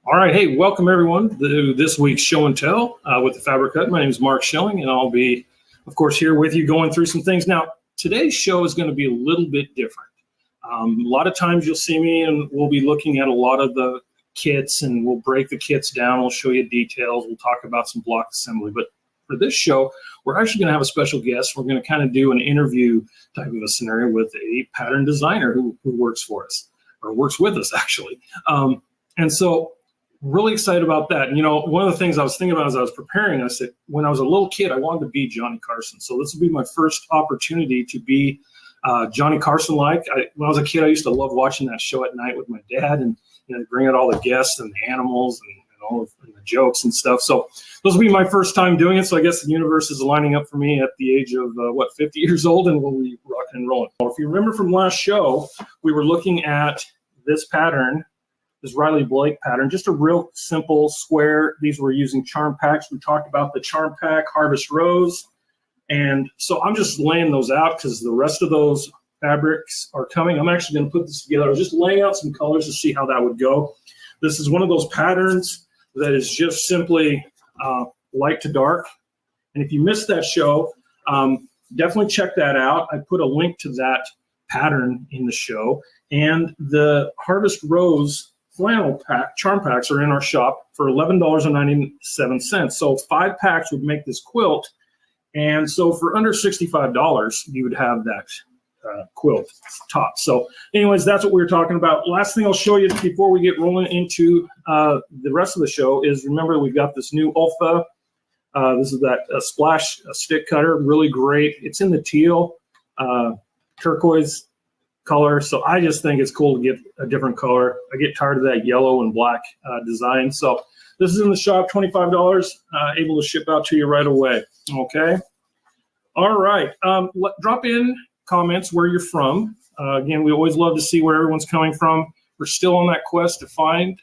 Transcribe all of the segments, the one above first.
All right, hey, welcome everyone to this week's show and tell with the Fabric Hut. My name is Mark Schilling, and I'll be, of course, here with you going through some things. Now, today's show is going to be a little bit different. A lot of times you'll see me and we'll be looking at a lot of the kits and we'll break the kits down. We'll show you details. We'll talk about some block assembly. But for this show, we're actually going to have a special guest. We're going to kind of do an interview type of a scenario with a pattern designer who works for us, or works with us, actually. And so really excited about that. And, you know, one of the things I was thinking about as I was preparing, I said, when I was a little kid, I wanted to be Johnny Carson. So this will be my first opportunity to be Johnny Carson-like. When I was a kid, I used to love watching that show at night with my dad, and bring out all the guests and the animals and all of the jokes and stuff. So this will be my first time doing it. So I guess the universe is lining up for me at the age of 50 years old, and we'll be rocking and rolling. Well, if you remember from last show, we were looking at this pattern, this Riley Blake pattern, just a real simple square. These were using charm packs. We talked about the charm pack, Harvest Rose. And so I'm just laying those out because the rest of those fabrics are coming. I'm actually going to put this together. I was just laying out some colors to see how that would go. This is one of those patterns that is just simply light to dark. And if you missed that show, definitely check that out. I put a link to that pattern in the show. And the Harvest Rose flannel pack, charm packs are in our shop for $11.97. So 5 packs would make this quilt. And so for under $65, you would have that quilt top. So anyways, that's what we were talking about. Last thing I'll show you before we get rolling into the rest of the show is, remember, we've got this new Ulfa. This is that splash stick cutter, really great. It's in the teal turquoise color. So I just think it's cool to get a different color. I get tired of that yellow and black design. So this is in the shop, $25, able to ship out to you right away. Okay. All right. Drop in comments where you're from. Again, we always love to see where everyone's coming from. We're still on that quest to find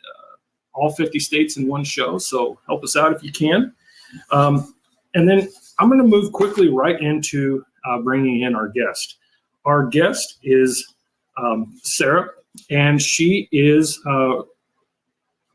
all 50 states in one show. So help us out if you can. And then I'm going to move quickly right into bringing in our guest. Our guest is Sarah, and she is a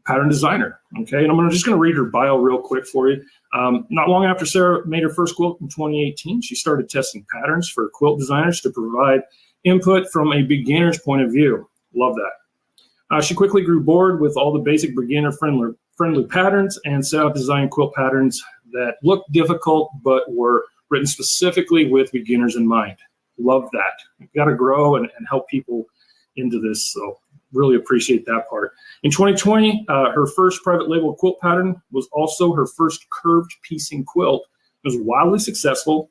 pattern designer. Okay, and I'm just going to read her bio real quick for you. Not long after Sarah made her first quilt in 2018, she started testing patterns for quilt designers to provide input from a beginner's point of view. Love that. She quickly grew bored with all the basic beginner-friendly patterns and set out to design quilt patterns that looked difficult but were written specifically with beginners in mind. Love that. You've got to grow and help people into this. So really appreciate that part. In 2020, her first private label quilt pattern was also her first curved piecing quilt. It was wildly successful,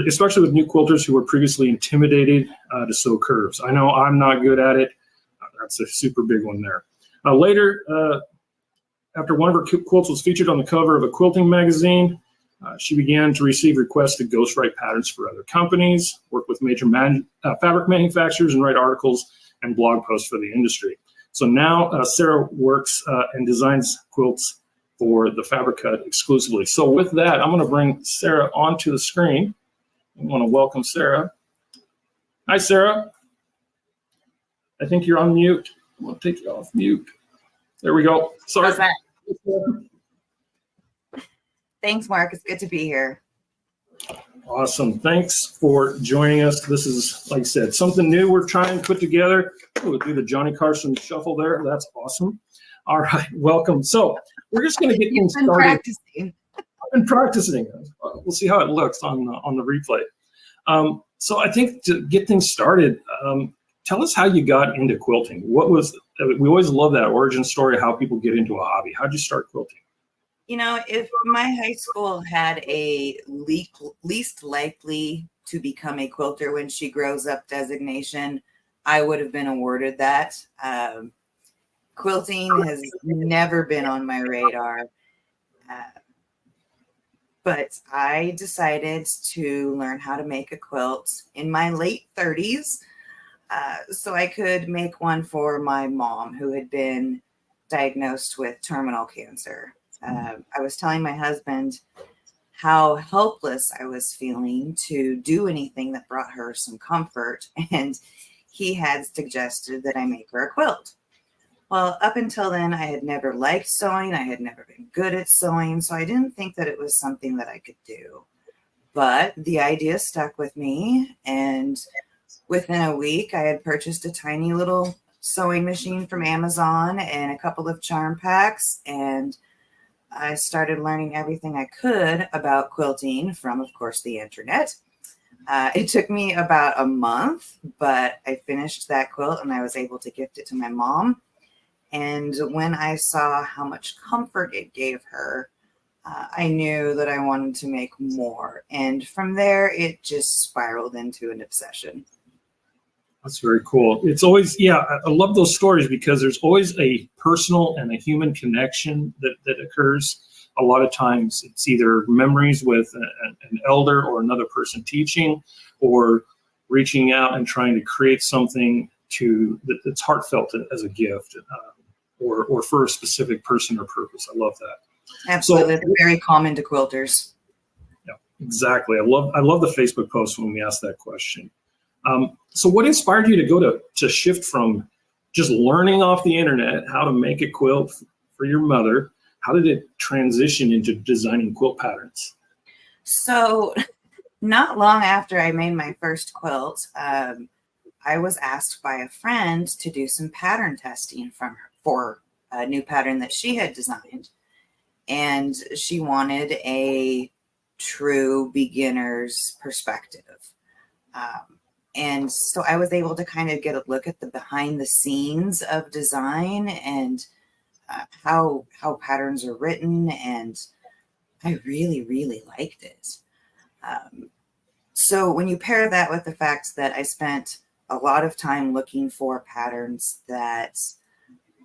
especially with new quilters who were previously intimidated to sew curves. I know I'm not good at it. That's a super big one there. Later, after one of her quilts was featured on the cover of a quilting magazine, she began to receive requests to ghostwrite patterns for other companies, work with major fabric manufacturers, and write articles and blog posts for the industry. So now Sarah works and designs quilts for the Fabric Hut exclusively. So with that, I'm going to bring Sarah onto the screen. I want to welcome Sarah. Hi, Sarah. I think you're on mute. I'm going to take you off mute. There we go. Sorry. Thanks, Mark. It's good to be here. Awesome. Thanks for joining us. This is, like I said, something new we're trying to put together. We'll do the Johnny Carson shuffle there. That's awesome. All right. Welcome. So we're just going to get things started. Practicing. I've been practicing. We'll see how it looks on the replay. So I think to get things started, tell us how you got into quilting. We always love that origin story of how people get into a hobby. How'd you start quilting? You know, if my high school had a least likely to become a quilter when she grows up designation, I would have been awarded that. Quilting has never been on my radar. But I decided to learn how to make a quilt in my late 30s so I could make one for my mom, who had been diagnosed with terminal cancer. I was telling my husband how helpless I was feeling to do anything that brought her some comfort, and he had suggested that I make her a quilt. Well, up until then, I had never liked sewing. I had never been good at sewing. So I didn't think that it was something that I could do. But the idea stuck with me. And within a week, I had purchased a tiny little sewing machine from Amazon and a couple of charm packs. And I started learning everything I could about quilting from, of course, the internet. It took me about a month, but I finished that quilt and I was able to gift it to my mom. And when I saw how much comfort it gave her, I knew that I wanted to make more. And from there, it just spiraled into an obsession. That's very cool. It's always, yeah, I love those stories because there's always a personal and a human connection that occurs. A lot of times it's either memories with an elder or another person teaching, or reaching out and trying to create something that's heartfelt as a gift, or for a specific person or purpose. I love that. Absolutely. So, it's very common to quilters. Yeah, exactly. I love the Facebook post when we ask that question. So what inspired you to go to shift from just learning off the internet how to make a quilt for your mother? How did it transition into designing quilt patterns? So not long after I made my first quilt, I was asked by a friend to do some pattern testing for a new pattern that she had designed. And she wanted a true beginner's perspective. And so I was able to kind of get a look at the behind the scenes of design and how patterns are written. And I really, really liked it. So when you pair that with the fact that I spent a lot of time looking for patterns that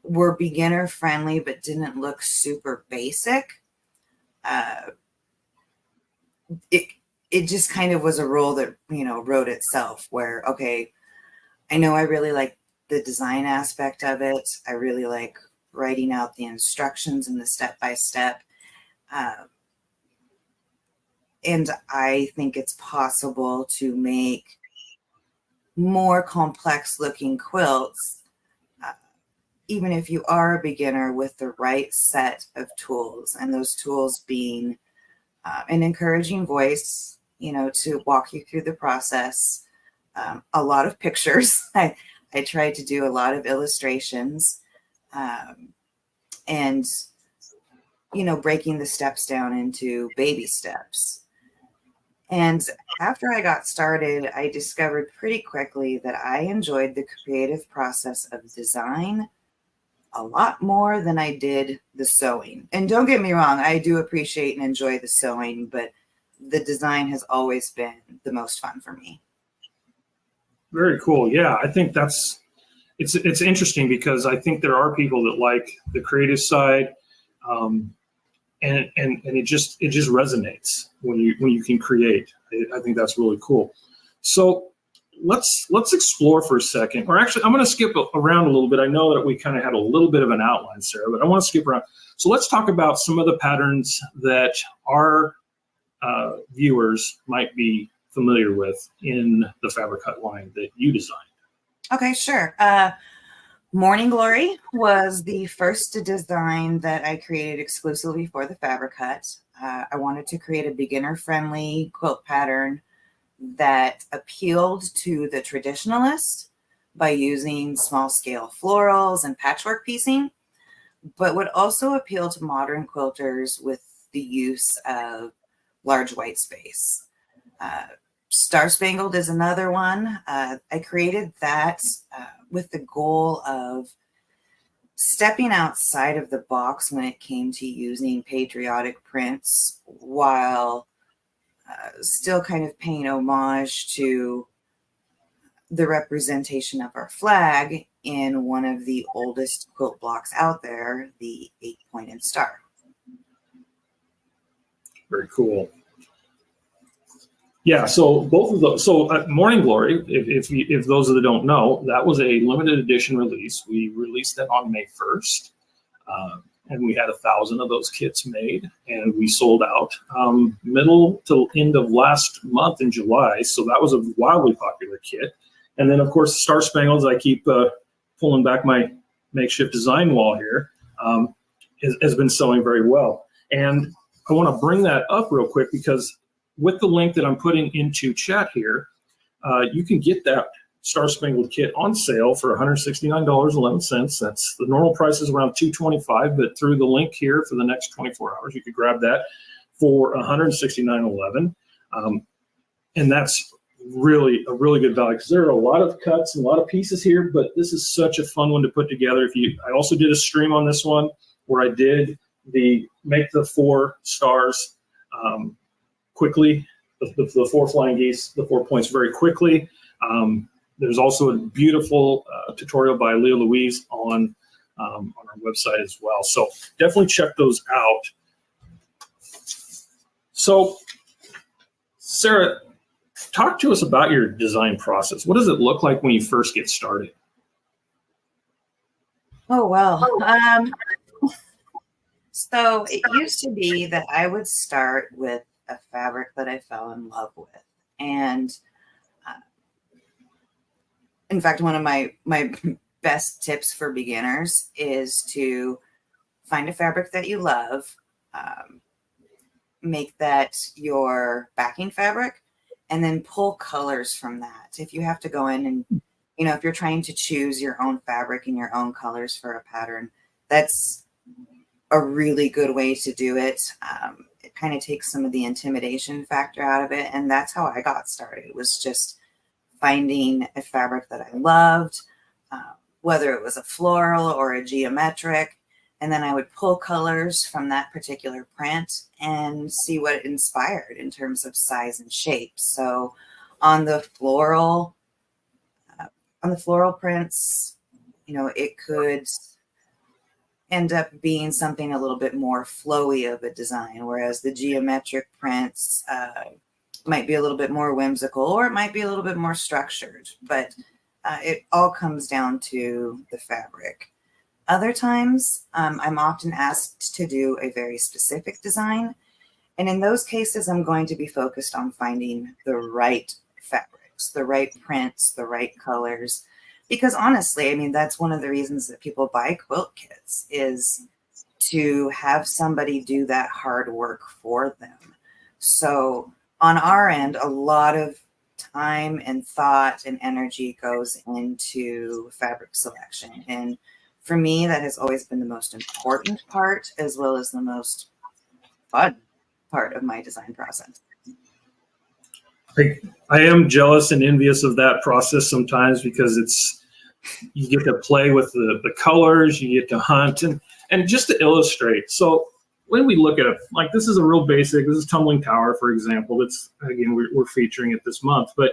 were beginner friendly, but didn't look super basic, it just kind of was a role that, wrote itself where, okay, I know I really like the design aspect of it. I really like writing out the instructions and the step-by-step. And I think it's possible to make more complex looking quilts, even if you are a beginner, with the right set of tools, and those tools being an encouraging voice, to walk you through the process. A lot of pictures. I tried to do a lot of illustrations, and, breaking the steps down into baby steps. And after I got started, I discovered pretty quickly that I enjoyed the creative process of design a lot more than I did the sewing. And don't get me wrong, I do appreciate and enjoy the sewing, but the design has always been the most fun for me. Very cool. Yeah, I think it's interesting because I think there are people that like the creative side, and it just resonates when you can create. I think that's really cool. So let's explore for a second, or actually I'm going to skip around a little bit. I know that we kind of had a little bit of an outline, Sarah, but I want to skip around. So let's talk about some of the patterns that our viewers might be familiar with in the Fabric Hut line that you designed. Okay, sure. Morning Glory was the first design that I created exclusively for the Fabric Hut. I wanted to create a beginner-friendly quilt pattern that appealed to the traditionalist by using small-scale florals and patchwork piecing, but would also appeal to modern quilters with the use of large white space. Star Spangled is another one. I created that with the goal of stepping outside of the box when it came to using patriotic prints, while still kind of paying homage to the representation of our flag in one of the oldest quilt blocks out there, the 8-pointed star. Very cool. Yeah, so both of those. So Morning Glory, if those that don't know, that was a limited edition release. We released that on May 1st, and we had 1,000 of those kits made, and we sold out middle to end of last month in July. So that was a wildly popular kit. And then, of course, Star Spangles, I keep pulling back my makeshift design wall here has been selling very well. And I want to bring that up real quick because with the link that I'm putting into chat here, you can get that Star Spangled kit on sale for $169.11. That's the normal price is around $225, but through the link here for the next 24 hours, you could grab that for $169.11. And that's really a really good value because there are a lot of cuts and a lot of pieces here, but this is such a fun one to put together. I also did a stream on this one where I did make the 4 stars quickly, the 4 flying geese, the 4 points very quickly. There's also a beautiful tutorial by Leah Louise on our website as well. So definitely check those out. So Sarah, talk to us about your design process. What does it look like when you first get started? Oh, well. So it used to be that I would start with a fabric that I fell in love with. And in fact, one of my best tips for beginners is to find a fabric that you love, make that your backing fabric, and then pull colors from that. If you have to go in and, if you're trying to choose your own fabric and your own colors for a pattern, that's a really good way to do it. It kind of takes some of the intimidation factor out of it. And that's how I got started. It was just finding a fabric that I loved, whether it was a floral or a geometric, and then I would pull colors from that particular print and see what it inspired in terms of size and shape. So on the floral prints, it could end up being something a little bit more flowy of a design, whereas the geometric prints might be a little bit more whimsical, or it might be a little bit more structured, but it all comes down to the fabric. Other times, I'm often asked to do a very specific design. And in those cases, I'm going to be focused on finding the right fabrics, the right prints, the right colors. Because honestly, that's one of the reasons that people buy quilt kits is to have somebody do that hard work for them. So on our end, a lot of time and thought and energy goes into fabric selection. And for me, that has always been the most important part, as well as the most fun part of my design process. I am jealous and envious of that process sometimes because you get to play with the colors, you get to hunt, and just to illustrate. So when we look at it, like this is a real basic, this is Tumbling Tower, for example. That's, again, we're featuring it this month, but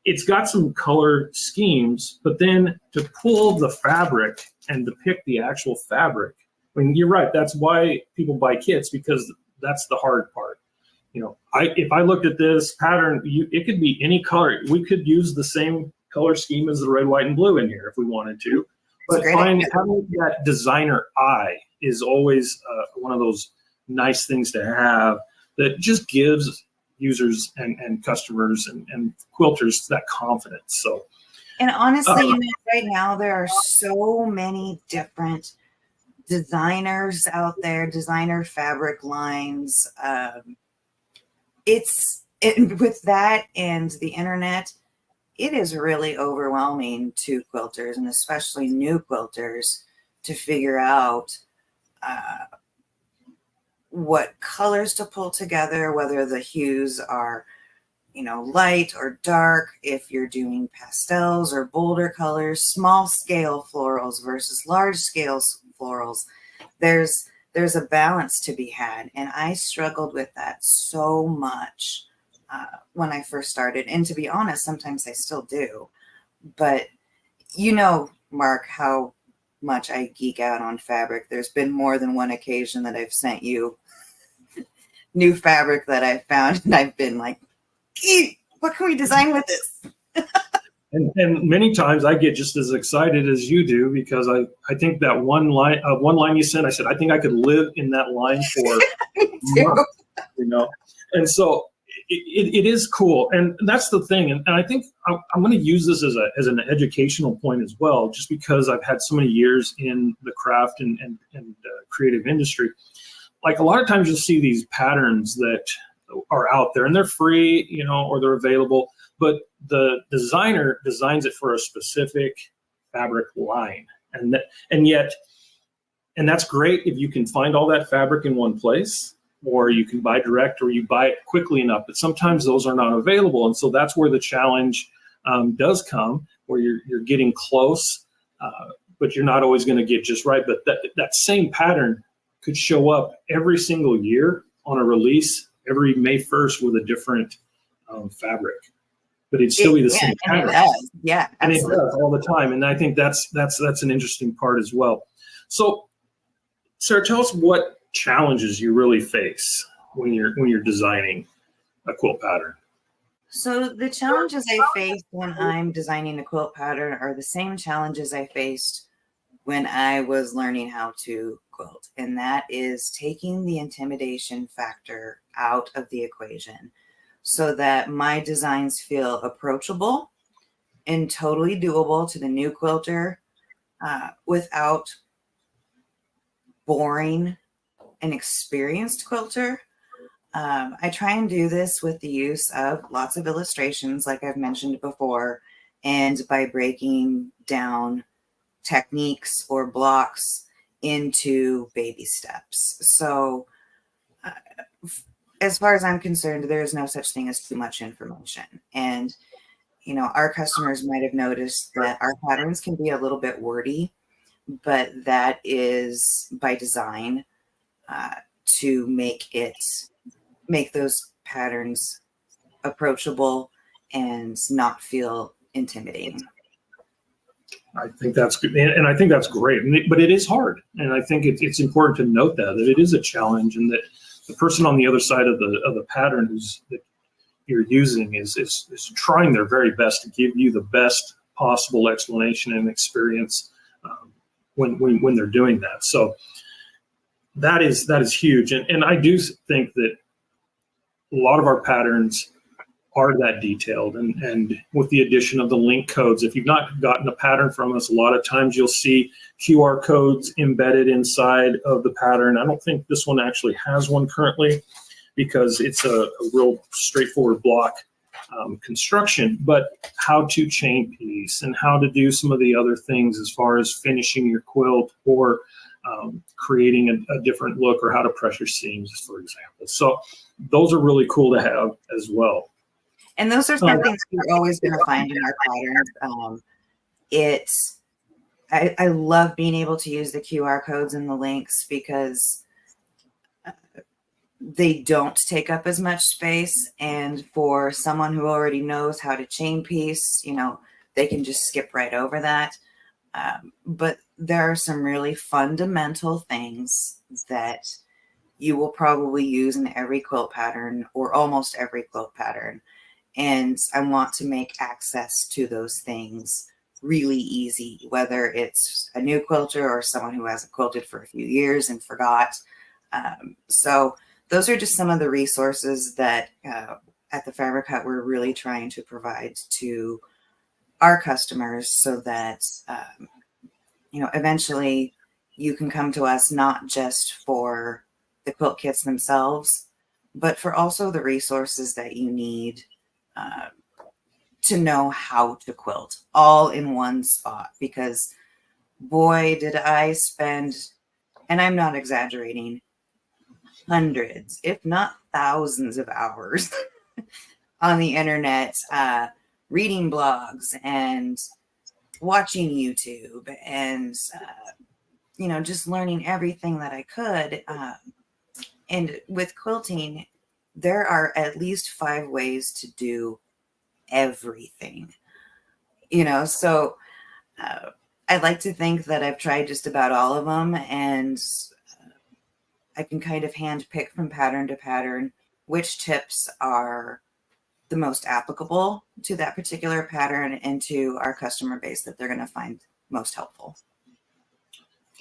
it's got some color schemes, but then to pull the fabric and to pick the actual fabric, you're right, that's why people buy kits, because that's the hard part. If I looked at this pattern, it could be any color. We could use the same color scheme as the red, white, and blue in here if we wanted to. But having that designer eye is always one of those nice things to have that just gives users and customers and quilters that confidence. So, and honestly, right now there are so many different designers out there, designer fabric lines. With that and the internet, it is really overwhelming to quilters, and especially new quilters, to figure out what colors to pull together, whether the hues are, light or dark, if you're doing pastels or bolder colors, small scale florals versus large scale florals. There's a balance to be had. And I struggled with that so much when I first started. And to be honest, sometimes I still do. But Mark, how much I geek out on fabric. There's been more than one occasion that I've sent you new fabric that I found, and I've been like, what can we design with this? And many times I get just as excited as you do, because I think that one line you sent, I said, I think I could live in that line for months, And so it is cool, and that's the thing. And I think I'm going to use this as an educational point as well, just because I've had so many years in the craft and creative industry. Like a lot of times you'll see these patterns that are out there and they're free, or they're available, but the designer designs it for a specific fabric line. And that's great if you can find all that fabric in one place, or you can buy direct, or you buy it quickly enough, but sometimes those are not available. And so that's where the challenge does come, where you're getting close, but you're not always going to get just right. But that same pattern could show up every single year on a release, every May 1st with a different fabric, but it'd still be the same pattern. It does. Yeah, absolutely. And it does all the time. And I think that's an interesting part as well. So, Sarah, tell us what challenges you really face when you're designing a quilt pattern. So the challenges I face when I'm designing a quilt pattern are the same challenges I faced when I was learning how to quilt, and that is taking the intimidation factor out of the equation so that my designs feel approachable and totally doable to the new quilter without boring an experienced quilter. I try and do this with the use of lots of illustrations, like I've mentioned before, and by breaking down techniques or blocks into baby steps. So as far as I'm concerned, there is no such thing as too much information. And, our customers might have noticed that our patterns can be a little bit wordy, but that is by design to make those patterns approachable and not feel intimidating. I think that's good, and I think that's great. But it is hard, and I think it's important to note that it is a challenge, and that the person on the other side of the pattern that you're using is trying their very best to give you the best possible explanation and experience when they're doing that. So that is huge, and I do think that a lot of our patterns are that detailed, and with the addition of the link codes, if you've not gotten a pattern from us, a lot of times you'll see QR codes embedded inside of the pattern. I don't think this one actually has one currently because it's a real straightforward block construction, but how to chain piece and how to do some of the other things as far as finishing your quilt or creating a different look, or how to pressure seams, for example. So those are really cool to have as well. And those are some things you're always going to find in our patterns. I love being able to use the QR codes and the links because they don't take up as much space. And for someone who already knows how to chain piece, they can just skip right over that. But there are some really fundamental things that you will probably use in every quilt pattern, or almost every quilt pattern. And I want to make access to those things really easy, whether it's a new quilter or someone who hasn't quilted for a few years and forgot. So those are just some of the resources that at the Fabric Hut we're really trying to provide to our customers so that, eventually you can come to us not just for the quilt kits themselves, but for also the resources that you need to know how to quilt all in one spot. Because boy, did I spend, and I'm not exaggerating, hundreds, if not thousands of hours on the internet, reading blogs and watching YouTube and, just learning everything that I could. And with quilting, there are at least 5 ways to do everything, so I like to think that I've tried just about all of them, and I can kind of hand pick from pattern to pattern which tips are the most applicable to that particular pattern and to our customer base that they're going to find most helpful.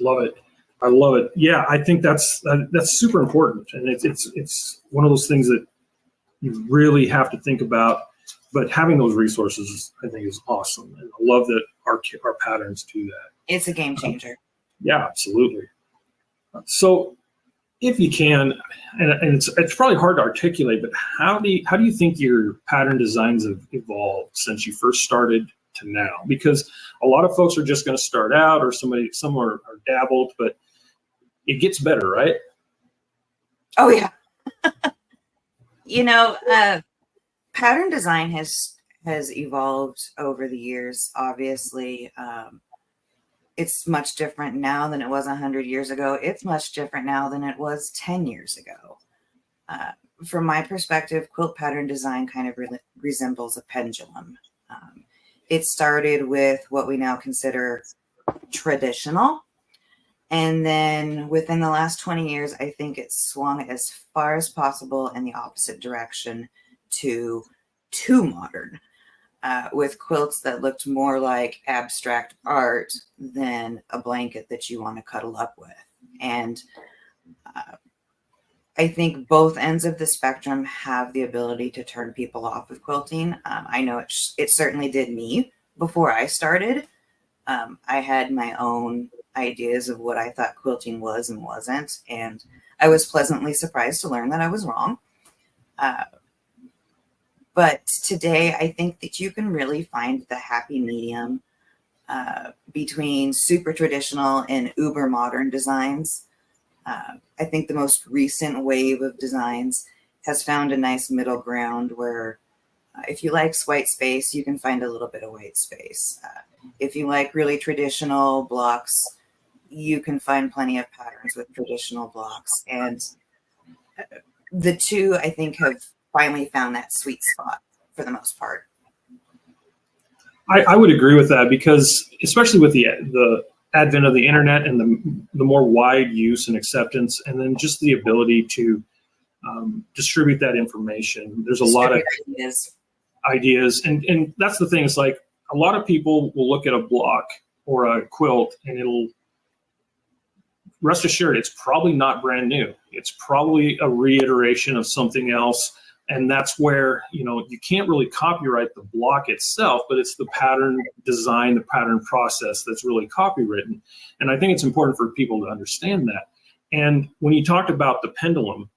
Love it. I love it. Yeah, I think that's super important, and it's one of those things that you really have to think about. But having those resources, I think, is awesome. And I love that our patterns do that. It's a game changer. Yeah, absolutely. So if you can, and it's probably hard to articulate, but how do you think your pattern designs have evolved since you first started to now? Because a lot of folks are just going to start out, or some are dabbled, but it gets better, right? Oh yeah. Pattern design has evolved over the years. Obviously, it's much different now than it was 100 years ago. It's much different now than it was 10 years ago. From my perspective, quilt pattern design kind of resembles a pendulum. It started with what we now consider traditional. And then within the last 20 years, I think it's swung as far as possible in the opposite direction to modern, with quilts that looked more like abstract art than a blanket that you want to cuddle up with. And I think both ends of the spectrum have the ability to turn people off of quilting. I know it certainly did me before I started. I had my own ideas of what I thought quilting was and wasn't, and I was pleasantly surprised to learn that I was wrong. But today, I think that you can really find the happy medium between super traditional and uber modern designs. I think the most recent wave of designs has found a nice middle ground where if you like white space, you can find a little bit of white space. If you like really traditional blocks, you can find plenty of patterns with traditional blocks. And the two, I think, have finally found that sweet spot for the most part. I would agree with that, because especially with the advent of the internet and the more wide use and acceptance, and then just the ability to distribute that information. There's a lot of ideas. And that's the thing. It's like a lot of people will look at a block or a quilt and rest assured, it's probably not brand new. It's probably a reiteration of something else. And that's where, you can't really copyright the block itself, but it's the pattern design, the pattern process that's really copywritten. And I think it's important for people to understand that. And when you talked about the pendulum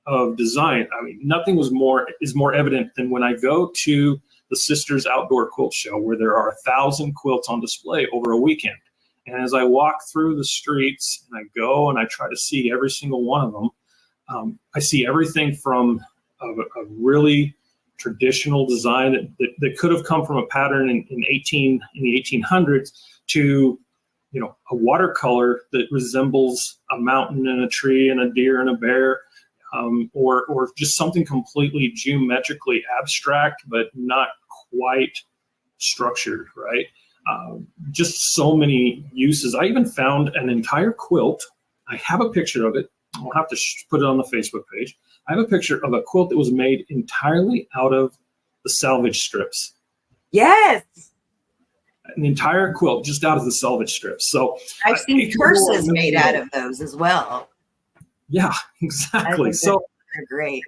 of design, I mean, nothing is more evident than when I go to the Sisters Outdoor Quilt Show, where there are 1,000 quilts on display over a weekend. And as I walk through the streets and I go and I try to see every single one of them, I see everything from a really traditional design that could have come from a pattern in the 1800s to, a watercolor that resembles a mountain and a tree and a deer and a bear, or just something completely geometrically abstract, but not quite structured, right? Just so many uses. I even found an entire quilt. I have a picture of it. I'll have to put it on the Facebook page. I have a picture of a quilt that was made entirely out of the salvage strips. Yes. An entire quilt just out of the salvage strips. So I've seen purses made out of those as well. Yeah, exactly. So they're great.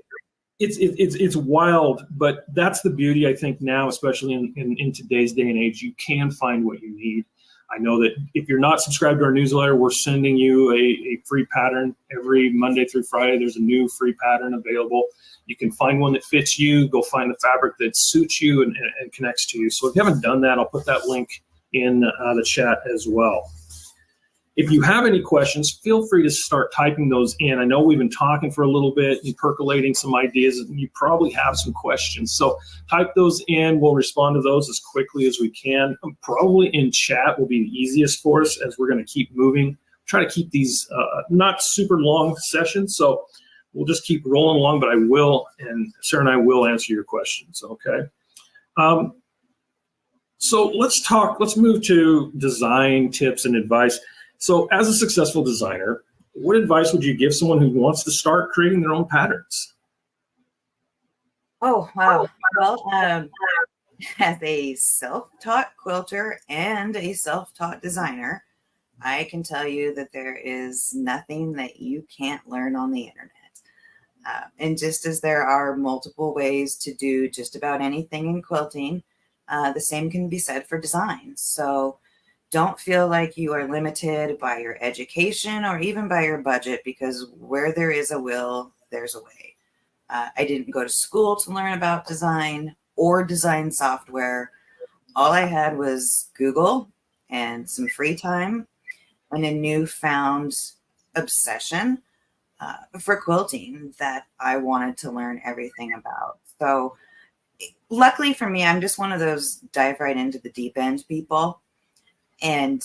It's wild, but that's the beauty, I think, now, especially in today's day and age. You can find what you need. I know that if you're not subscribed to our newsletter, we're sending you a free pattern every Monday through Friday. There's a new free pattern available. You can find one that fits you, go find the fabric that suits you and connects to you. So if you haven't done that, I'll put that link in the chat as well. If you have any questions, feel free to start typing those in. I know we've been talking for a little bit and percolating some ideas, and you probably have some questions. So type those in. We'll respond to those as quickly as we can. Probably in chat will be the easiest for us, as we're going to keep moving. Try to keep these not super long sessions, so we'll just keep rolling along, but I will, and Sarah and I will answer your questions, okay? So let's move to design tips and advice. So as a successful designer, what advice would you give someone who wants to start creating their own patterns? Oh, wow. Well, as a self-taught quilter and a self-taught designer, I can tell you that there is nothing that you can't learn on the internet. And just as there are multiple ways to do just about anything in quilting, the same can be said for design. So don't feel like you are limited by your education or even by your budget, because where there is a will, there's a way. I didn't go to school to learn about design or design software. All I had was Google and some free time and a newfound obsession for quilting that I wanted to learn everything about. So luckily for me, I'm just one of those dive right into the deep end people. And,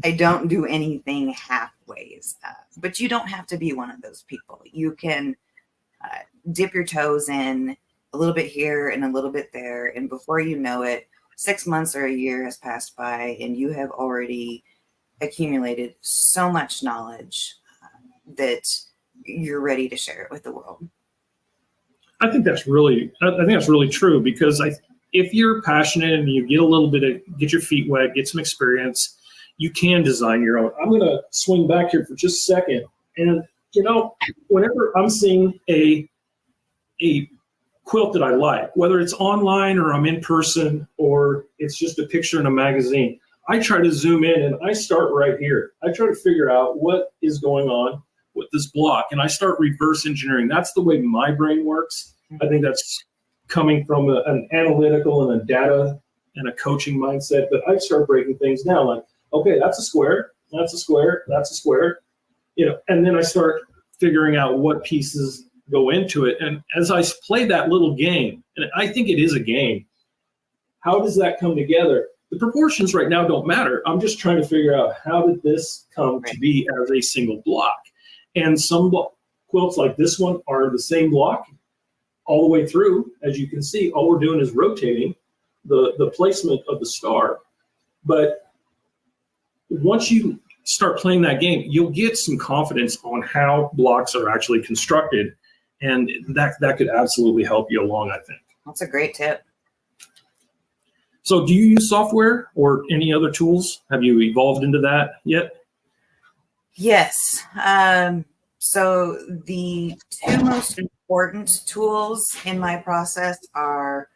I don't do anything halfways, but you don't have to be one of those people. You can dip your toes in a little bit here and a little bit there. And before you know it, 6 months or a year has passed by and you have already accumulated so much knowledge that you're ready to share it with the world. I think that's really true, because if you're passionate and you get your feet wet, get some experience, you can design your own. I'm going to swing back here for just a second. And, whenever I'm seeing a quilt that I like, whether it's online or I'm in person or it's just a picture in a magazine, I try to zoom in and I start right here. I try to figure out what is going on with this block, and I start reverse engineering. That's the way my brain works. I think that's coming from an analytical and a data and a coaching mindset. But I start breaking things down, like, okay, that's a square, that's a square, that's a square, and then I start figuring out what pieces go into it. And as I play that little game, and I think it is a game, how does that come together? The proportions right now don't matter. I'm just trying to figure out, how did this come to be as a single block? And some quilts like this one are the same block all the way through. As you can see, all we're doing is rotating the placement of the star. But once you start playing that game, you'll get some confidence on how blocks are actually constructed. And that could absolutely help you along, I think. That's a great tip. So do you use software or any other tools? Have you evolved into that yet? Yes. So the two most important tools in my process are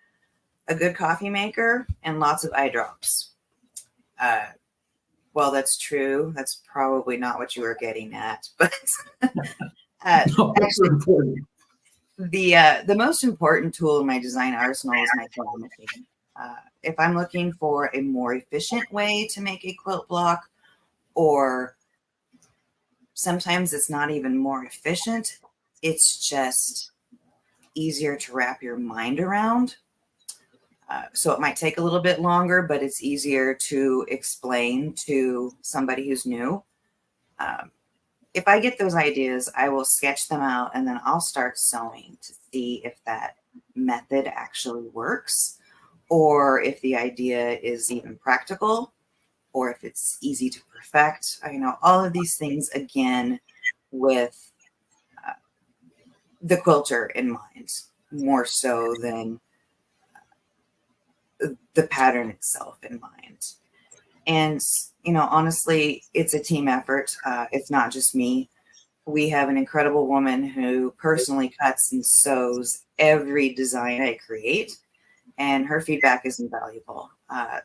a good coffee maker and lots of eye drops. Well, that's true. That's probably not what you were getting at, but No, that's important. The most important tool in my design arsenal is my claw machine. If I'm looking for a more efficient way to make a quilt block, or sometimes it's not even more efficient, it's just easier to wrap your mind around. So it might take a little bit longer, but it's easier to explain to somebody who's new. If I get those ideas, I will sketch them out and then I'll start sewing to see if that method actually works, or if the idea is even practical, or if it's easy to perfect. All of these things, again, with the quilter in mind, more so than the pattern itself in mind. And, honestly, it's a team effort. It's not just me. We have an incredible woman who personally cuts and sews every design I create, and her feedback is invaluable.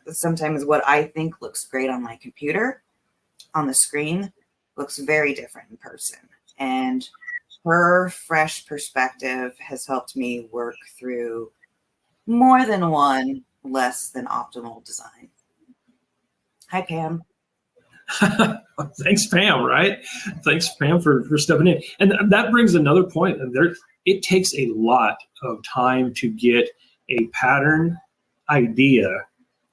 Sometimes what I think looks great on my computer, on the screen, looks very different in person. And her fresh perspective has helped me work through more than one less than optimal design. Hi, Pam. Thanks, Pam, right? Thanks, Pam, for stepping in. And that brings another point. It takes a lot of time to get a pattern idea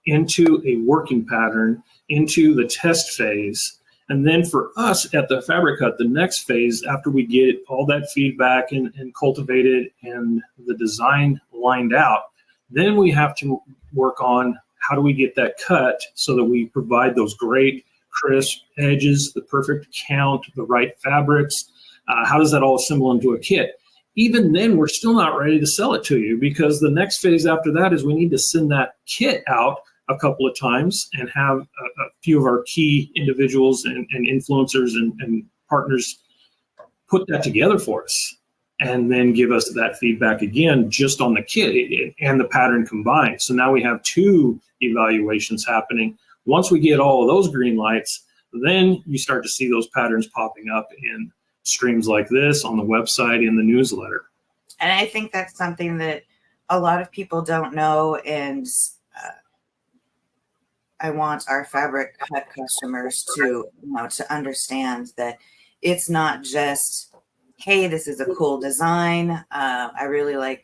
into a working pattern, into the test phase. And then for us at the Fabric Hut, the next phase, after we get all that feedback and cultivated and the design lined out, then we have to work on how do we get that cut so that we provide those great crisp edges, the perfect count, the right fabrics. How does that all assemble into a kit? Even then, we're still not ready to sell it to you, because the next phase after that is we need to send that kit out a couple of times and have a few of our key individuals and influencers and partners put that together for us and then give us that feedback again, just on the kit and the pattern combined. So now we have 2 evaluations happening. Once we get all of those green lights, then you start to see those patterns popping up in streams like this, on the website, in the newsletter. And I think that's something that a lot of people don't know. And I want our fabric cut customers to, to understand that it's not just, hey, this is a cool design. I really like,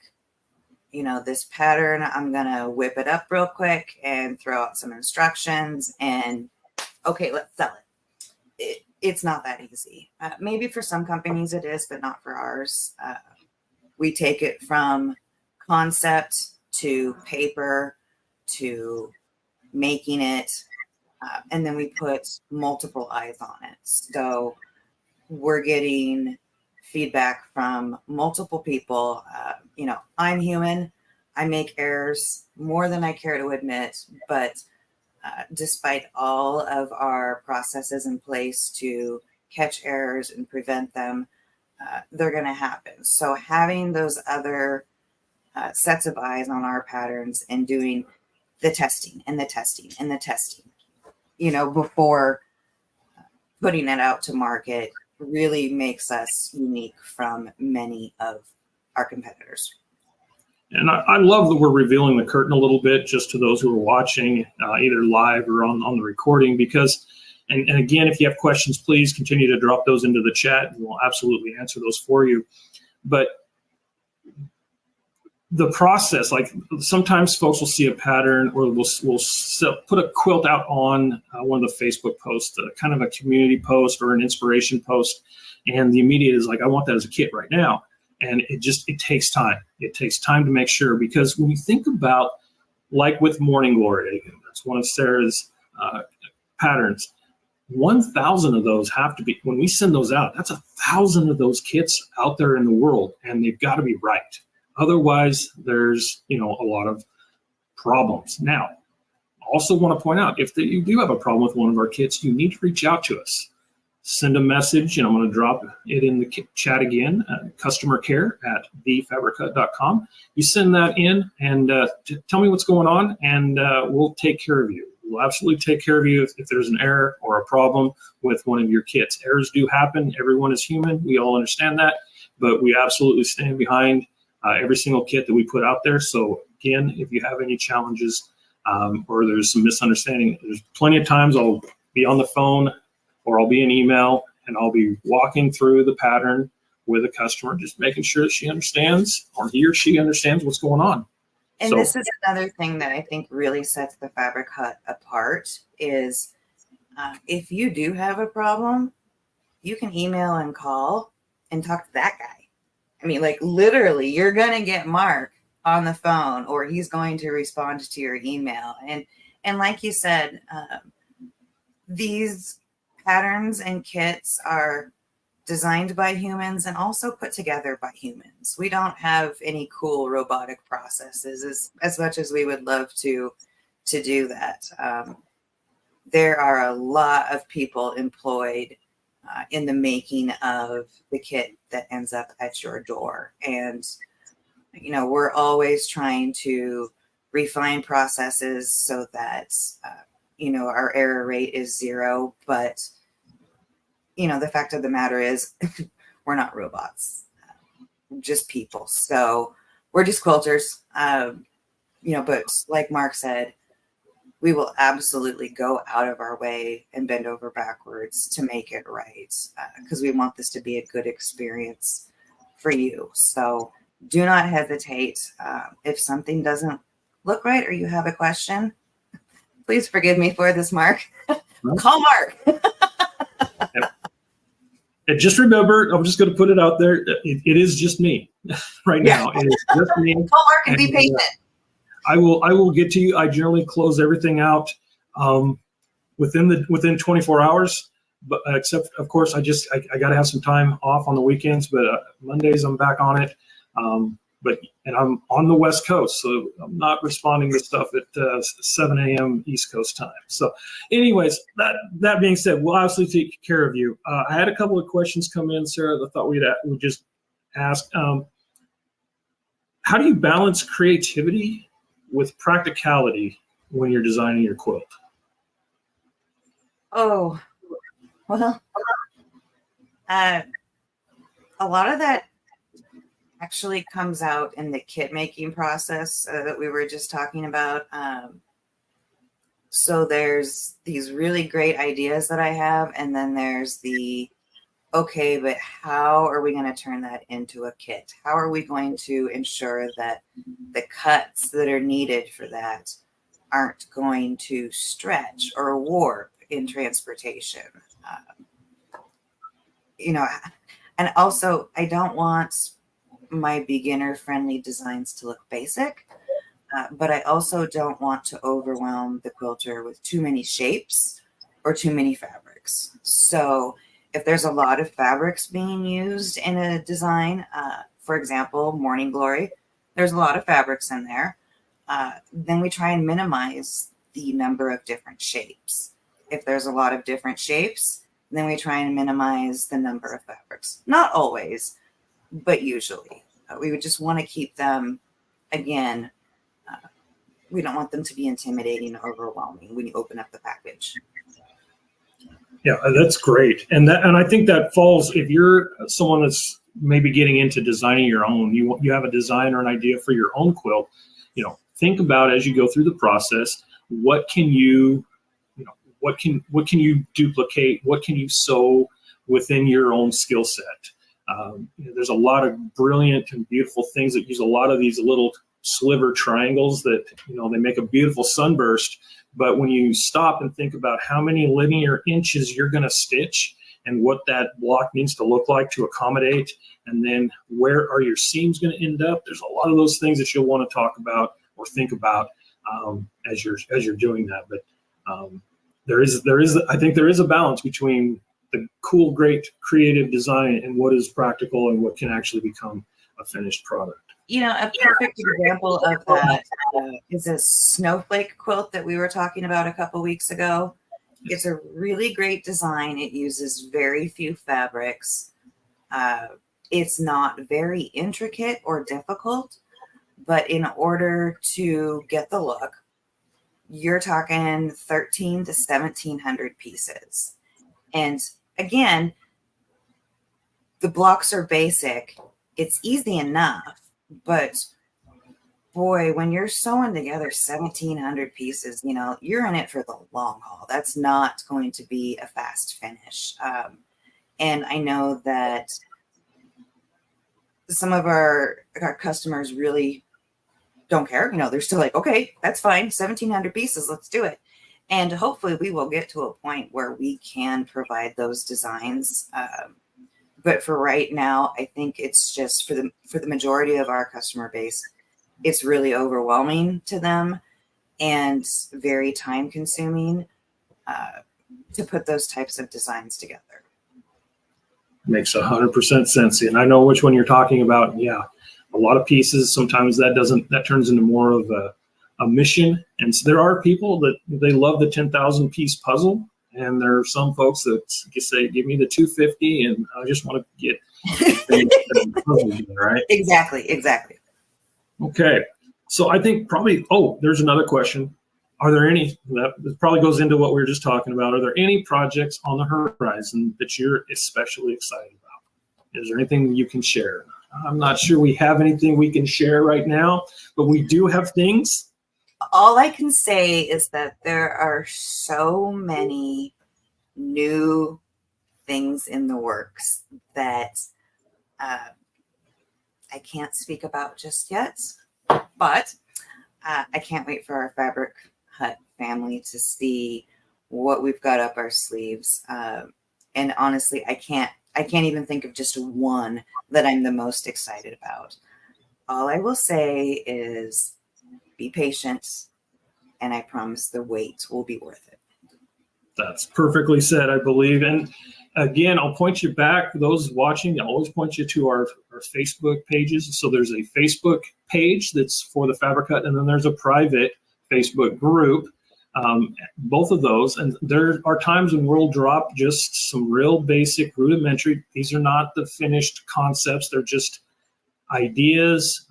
this pattern. I'm going to whip it up real quick and throw out some instructions and, okay, let's sell it. It's not that easy. Maybe for some companies it is, but not for ours. We take it from concept to paper to making it, and then we put multiple eyes on it. So we're getting feedback from multiple people. I'm human. I make errors more than I care to admit, but despite all of our processes in place to catch errors and prevent them, they're going to happen. So having those other sets of eyes on our patterns and doing the testing and the testing and the testing, before putting it out to market really makes us unique from many of our competitors. And I love that we're revealing the curtain a little bit just to those who are watching, either live or on the recording, because, and again, if you have questions, please continue to drop those into the chat and we'll absolutely answer those for you. But the process, like sometimes folks will see a pattern or we'll put a quilt out on one of the Facebook posts, kind of a community post or an inspiration post. And the immediate is like, I want that as a kit right now. And it takes time. It takes time to make sure, because when you think about, like with Morning Glory, that's one of Sarah's patterns, 1,000 of those have to be, when we send those out, that's 1,000 of those kits out there in the world, and they've got to be right. Otherwise, there's, a lot of problems. Now, also want to point out, if you do have a problem with one of our kits, you need to reach out to us. Send a message, and I'm going to drop it in the chat again, customer care at thefabriccut.com. You send that in and tell me what's going on, and we'll take care of you. We'll absolutely take care of you if there's an error or a problem with one of your kits. Errors do happen. Everyone is human. We all understand that, but we absolutely stand behind every single kit that we put out there. So again, if you have any challenges or there's some misunderstanding, there's plenty of times I'll be on the phone or I'll be in email and I'll be walking through the pattern with a customer, just making sure that she understands, or he or she understands, what's going on. And this is another thing that I think really sets the Fabric Hut apart is if you do have a problem, you can email and call and talk to that guy. I mean, like literally, you're going to get Mark on the phone, or he's going to respond to your email. And like you said, these patterns and kits are designed by humans and also put together by humans. We don't have any cool robotic processes as much as we would love to do that. There are a lot of people employed in the making of the kit that ends up at your door. And, we're always trying to refine processes so that, our error rate is 0. But, the fact of the matter is we're not robots, just people. So we're just quilters, but like Mark said, we will absolutely go out of our way and bend over backwards to make it right, because we want this to be a good experience for you. So do not hesitate. If something doesn't look right or you have a question, please forgive me for this, Mark. Call Mark. And just remember, I'm just going to put it out there. It is just me right now. It is just me. Call Mark and be patient. I will get to you. I generally close everything out within 24 hours. But except, of course, I got to have some time off on the weekends. But Mondays I'm back on it. and I'm on the West Coast, so I'm not responding to stuff at 7 a.m. East Coast time. So anyways, that being said, we'll obviously take care of you. I had a couple of questions come in, Sarah, that I thought we'd just ask. How do you balance creativity with practicality when you're designing your quilt? Oh, well, a lot of that actually comes out in the kit making process that we were just talking about. So there's these really great ideas that I have, and then there's the, okay, but how are we going to turn that into a kit? How are we going to ensure that the cuts that are needed for that aren't going to stretch or warp in transportation? And also I don't want my beginner friendly designs to look basic, but I also don't want to overwhelm the quilter with too many shapes or too many fabrics. So if there's a lot of fabrics being used in a design, for example, Morning Glory, there's a lot of fabrics in there, then we try and minimize the number of different shapes. If there's a lot of different shapes, then we try and minimize the number of fabrics. Not always, but usually. We would just want to keep them, again, we don't want them to be intimidating or overwhelming when you open up the package. Yeah, that's great. And I think that falls, if you're someone that's maybe getting into designing your own, you have a design or an idea for your own quilt, think about, as you go through the process, what can you duplicate? What can you sew within your own skill set? There's a lot of brilliant and beautiful things that use a lot of these little sliver triangles that, they make a beautiful sunburst. But when you stop and think about how many linear inches you're going to stitch and what that block needs to look like to accommodate, and then where are your seams going to end up, there's a lot of those things that you'll want to talk about or think about as you're doing that. But I think there is a balance between the cool, great, creative design and what is practical and what can actually become a finished product. A perfect example of that is a snowflake quilt that we were talking about a couple weeks ago. It's a really great design. It uses very few fabrics. It's not very intricate or difficult, but in order to get the look, you're talking 1,300 to 1,700 pieces. And again, the blocks are basic. It's easy enough, but boy, when you're sewing together 1,700 pieces, you're in it for the long haul. That's not going to be a fast finish. And I know that some of our customers really don't care. They're still like, okay, that's fine. 1,700 pieces. Let's do it. And hopefully we will get to a point where we can provide those designs. But for right now, I think it's just for the majority of our customer base, it's really overwhelming to them and very time consuming to put those types of designs together. Makes 100% sense. And I know which one you're talking about. Yeah. A lot of pieces, sometimes that turns into more of a mission. And so there are people that they love the 10,000 piece puzzle. And there are some folks that say, give me the 250 and I just want to get the puzzle together, right? Exactly. Okay. So I think probably, there's another question. Are there any, that probably goes into what we were just talking about, are there any projects on the horizon that you're especially excited about? Is there anything you can share? I'm not sure we have anything we can share right now, but we do have things. All I can say is that there are so many new things in the works that I can't speak about just yet, but I can't wait for our Fabric Hut family to see what we've got up our sleeves. And honestly, I can't even think of just one that I'm the most excited about. All I will say is be patient, and I promise the wait will be worth it. That's perfectly said, I believe. And again, I'll point you back, those watching, I'll always point you to our Facebook pages. So there's a Facebook page that's for the Fabric Hut, and then there's a private Facebook group, both of those. And there are times when we'll drop just some real basic rudimentary. These are not the finished concepts. They're just ideas,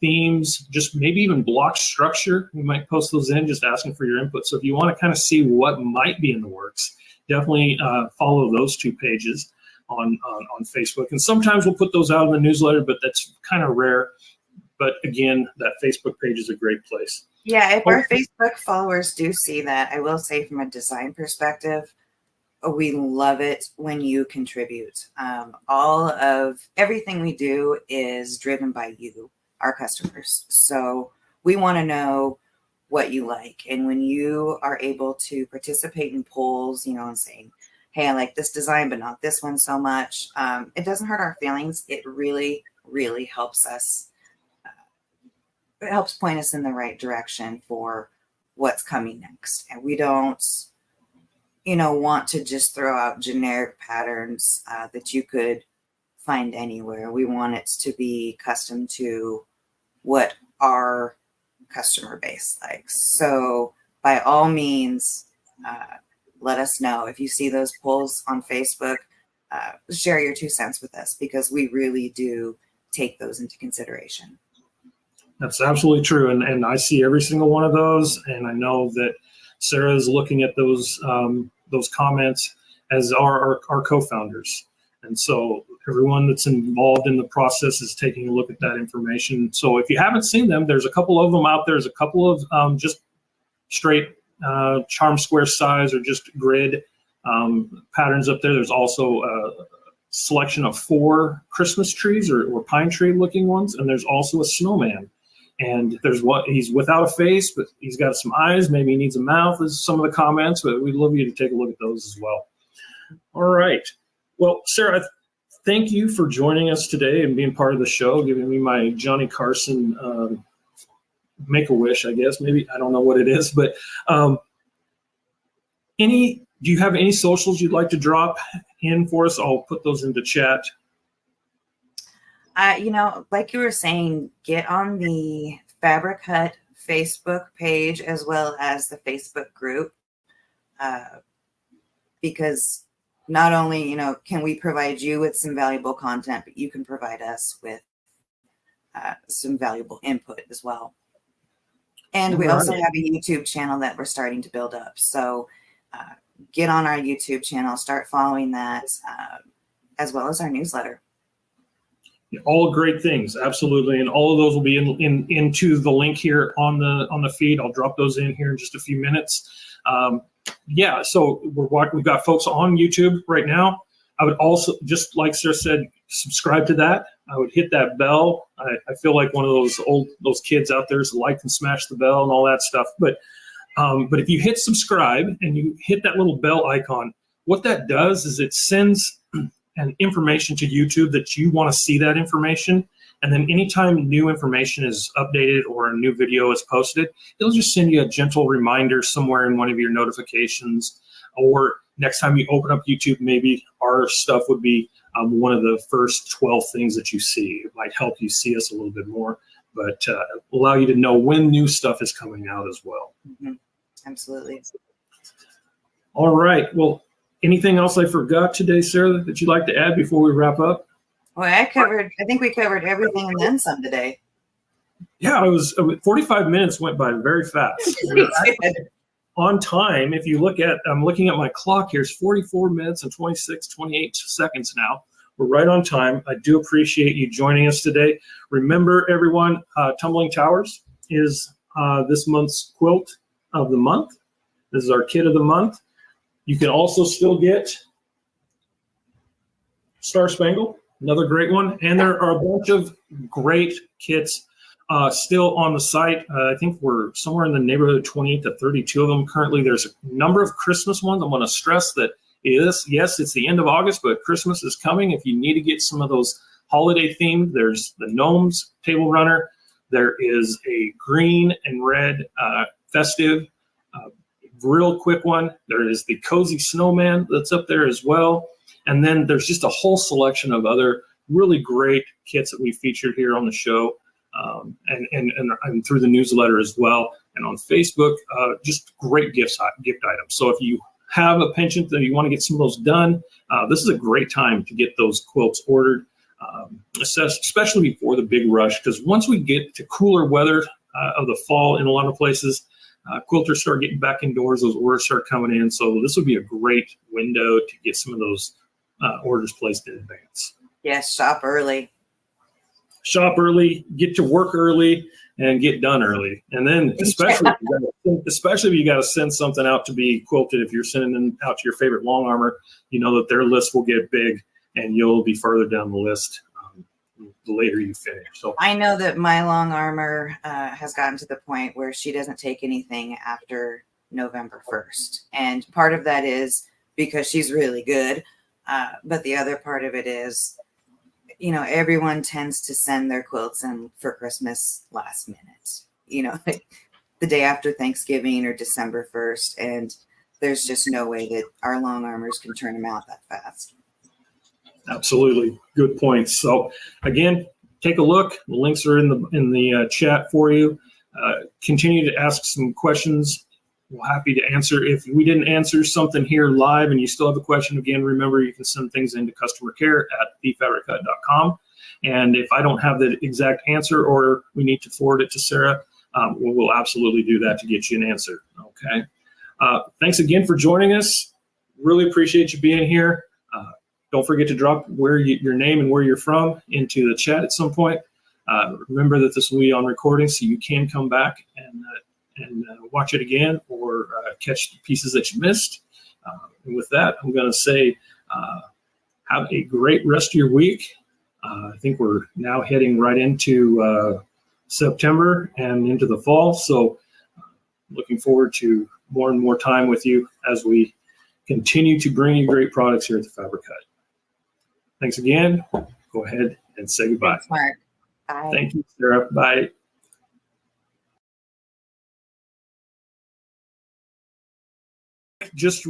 themes, just maybe even block structure. We might post those in, just asking for your input. So if you want to kind of see what might be in the works, definitely follow those two pages on Facebook. And sometimes we'll put those out in the newsletter, but that's kind of rare. But again, that Facebook page is a great place. Yeah, if our Facebook followers do see that, I will say from a design perspective, we love it when you contribute. All of everything we do is driven by you, our customers. So we want to know what you like. And when you are able to participate in polls, and saying, hey, I like this design, but not this one so much, it doesn't hurt our feelings. It really, really helps us. It helps point us in the right direction for what's coming next. And we don't, want to just throw out generic patterns that you could find anywhere. We want it to be custom to what our customer base likes. So by all means, let us know. If you see those polls on Facebook, share your 2 cents with us, because we really do take those into consideration. That's absolutely true. And I see every single one of those. And I know that Sarah is looking at those comments, as are our co-founders. And so everyone that's involved in the process is taking a look at that information. So if you haven't seen them, there's a couple of them out there. There's a couple of just straight charm square size or just grid patterns up there. There's also a selection of 4 Christmas trees or pine tree looking ones. And there's also a snowman. And he's without a face, but he's got some eyes. Maybe he needs a mouth, is some of the comments, but we'd love you to take a look at those as well. All right. Well, Sarah, thank you for joining us today and being part of the show, giving me my Johnny Carson make-a-wish, I guess. Maybe, I don't know what it is, but do you have any socials you'd like to drop in for us? I'll put those into chat. Like you were saying, get on the Fabric Hut Facebook page as well as the Facebook group, because not only, can we provide you with some valuable content, but you can provide us with some valuable input as well. And we also have a YouTube channel that we're starting to build up. So get on our YouTube channel, start following that, as well as our newsletter. All great things, absolutely, and all of those will be into the link here on the feed. I'll drop those in here in just a few minutes. So we've got folks on YouTube right now. I would also, just like Sarah said, subscribe to that. I would hit that bell. I feel like one of those kids out there is like and smash the bell and all that stuff. But if you hit subscribe and you hit that little bell icon, what that does is it sends and information to YouTube that you want to see that information. And then anytime new information is updated or a new video is posted, it'll just send you a gentle reminder somewhere in one of your notifications. Or next time you open up YouTube, maybe our stuff would be one of the first 12 things that you see. It might help you see us a little bit more, but allow you to know when new stuff is coming out as well. Mm-hmm. Absolutely. All right. Well, anything else I forgot today, Sarah, that you'd like to add before we wrap up? Well, I think we covered everything and then some today. Yeah, 45 minutes went by very fast. On time, if you I'm looking at my clock here, it's 44 minutes and 28 seconds now. We're right on time. I do appreciate you joining us today. Remember, everyone, Tumbling Towers is this month's quilt of the month. This is our kit of the month. You can also still get Star Spangled, another great one. And there are a bunch of great kits still on the site. I think we're somewhere in the neighborhood of 28 to 32 of them currently. There's a number of Christmas ones. I want to stress that yes, it's the end of August, but Christmas is coming. If you need to get some of those holiday themed, there's the Gnomes Table Runner. There is a green and red festive real quick one. There is the Cozy Snowman that's up there as well. And then there's just a whole selection of other really great kits that we featured here on the show, and through the newsletter as well. And on Facebook, just great gift items. So if you have a penchant that you want to get some of those done, this is a great time to get those quilts ordered, especially before the big rush. Because once we get to cooler weather of the fall in a lot of places, quilters start getting back indoors, those orders start coming in. So this would be a great window to get some of those orders placed in advance. Yes, shop early. Shop early, get to work early, and get done early. And then especially if you got to send something out to be quilted, if you're sending them out to your favorite long armor, you know that their list will get big and you'll be further down the list the later you finish. So I know that my long armor has gotten to the point where she doesn't take anything after November 1st. And part of that is because she's really good. But the other part of it is, you know, everyone tends to send their quilts in for Christmas last minute, you know, like the day after Thanksgiving or December 1st. And there's just no way that our long armors can turn them out that fast. Absolutely. Good points. So again, take a look. The links are in the chat for you. Continue to ask some questions. We're happy to answer. If we didn't answer something here live and you still have a question, again, remember you can send things into customer care at thefabrichut.com. And if I don't have the exact answer or we need to forward it to Sarah, we'll absolutely do that to get you an answer. Okay. Thanks again for joining us. Really appreciate you being here. Don't forget to drop your name and where you're from into the chat at some point. Remember that this will be on recording, so you can come back and watch it again or catch the pieces that you missed. And with that, I'm going to say have a great rest of your week. I think we're now heading right into September and into the fall. So looking forward to more and more time with you as we continue to bring you great products here at the Fabric Hut. Thanks again. Go ahead and say goodbye. Thanks, Mark. Bye. Thank you, Sarah. Bye. Just